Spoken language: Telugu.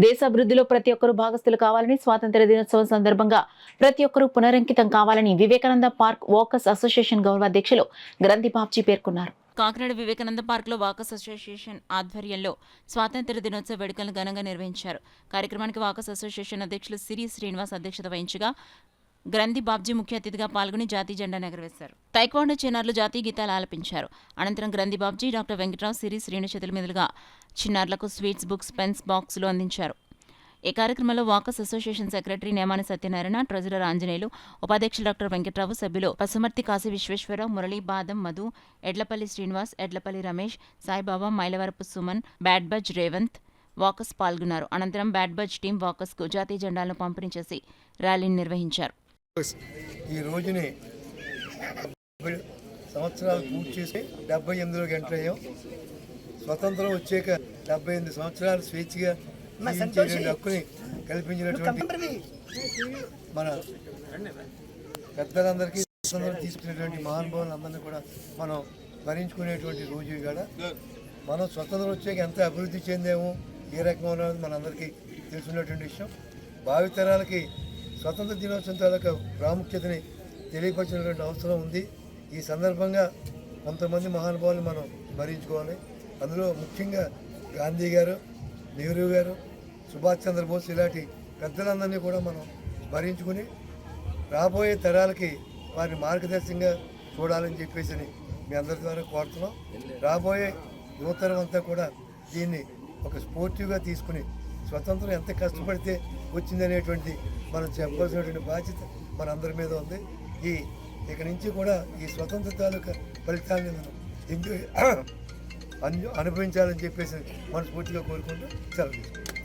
దేశ అభివృద్ధిలో ప్రతి ఒక్కరూ భాగస్థులు కావాలని, స్వాతంత్ర్య దినోత్సవం సందర్భంగా ప్రతి ఒక్కరూ పునరంకితం కావాలని వివేకానంద పార్క్ వాకర్స్ అసోసియేషన్ గౌరవ అధ్యక్షులు గ్రంథి బాబ్జీ పేర్కొన్నారు. కాకినాడ వివేకానంద పార్క్లో వాకర్స్ అసోసియేషన్ ఆధ్వర్యంలో స్వాతంత్ర్య దినోత్సవ వేడుకలను ఘనంగా నిర్వహించారు. కార్యక్రమానికి వాకర్స్ అసోసియేషన్ అధ్యక్షులు సిరి శ్రీనివాస్ అధ్యక్షత వహించగా గ్రంథి బాబ్జీ ముఖ్య అతిథిగా పాల్గొని జాతీయ జెండాను ఎగురవేశారు. తైక్వాండో చిన్నారులు జాతీయ గీతాలు ఆలపించారు. అనంతరం గ్రంథి బాబ్జీ, డాక్టర్ వెంకట్రావు, సిరి శ్రీను చేతుల మీదుగా చిన్నారులకు స్వీట్స్, బుక్స్, పెన్స్ బాక్సులు అందించారు. ఈ కార్యక్రమంలో walkers association secretary Nemani Satyanarayana, treasurer Anjaneyulu, ఉపాధ్యక్షులు డాక్టర్ వెంకట్రావు, సభ్యులు పసుమర్తి కాశీ విశ్వేశ్వరరావు, మురళీ, బాదం Madhu, Edlapalli Srinivas, Edlapalli Ramesh, Saibaba, Mylavarapu Suman, bad buzz Revanth walkers పాల్గొన్నారు. అనంతరం బ్యాడ్ బజ్ టీం వాకర్స్కు జాతీయ జెండాలను పంపిణీ చేసి ర్యాలీని నిర్వహించారు. ఈ రోజుని సంవత్సరాలు పూర్తి చేసి 78లోకి ఎంటర్ అయ్యాం. స్వతంత్రం వచ్చాక 78 సంవత్సరాలు స్వేచ్ఛగా హక్కుని కల్పించినటువంటి మన పెద్దలందరికీ తీసుకునేటువంటి మహానుభావులందరినీ కూడా మనం స్మరించుకునేటువంటి రోజు కూడా మనం స్వతంత్రం వచ్చాక ఎంత అభివృద్ధి చెందాము, ఏ రకంగా ఉన్నది మనందరికీ తెలుసుకున్నటువంటి విషయం. భావితరాలకి స్వతంత్ర దినోత్సవం తాలూకా ప్రాముఖ్యతని తెలియపరిచినటువంటి అవసరం ఉంది. ఈ సందర్భంగా కొంతమంది మహానుభావులు మనం స్మరించుకోవాలి. అందులో ముఖ్యంగా గాంధీ గారు, నెహ్రూ గారు, సుభాష్ చంద్రబోస్ ఇలాంటి పెద్దలందరినీ కూడా మనం స్మరించుకుని రాబోయే తరాలకి వారిని మార్గదర్శకంగా చూడాలని చెప్పేసి మీ అందరి ద్వారా కోరుతున్నాం. రాబోయే యువతరం అంతా కూడా దీన్ని ఒక స్పోర్టివ్గా తీసుకుని స్వతంత్రం ఎంత కష్టపడితే వచ్చిందనేటువంటి మనం చెప్పాల్సినటువంటి బాధ్యత మనందరి మీద ఉంది. ఇక నుంచి కూడా ఈ స్వతంత్ర తాలూకా ఫలితాన్ని మనం అనుభవించాలని చెప్పేసి మనస్ఫూర్తిగా కోరుకుంటూ సెలవు.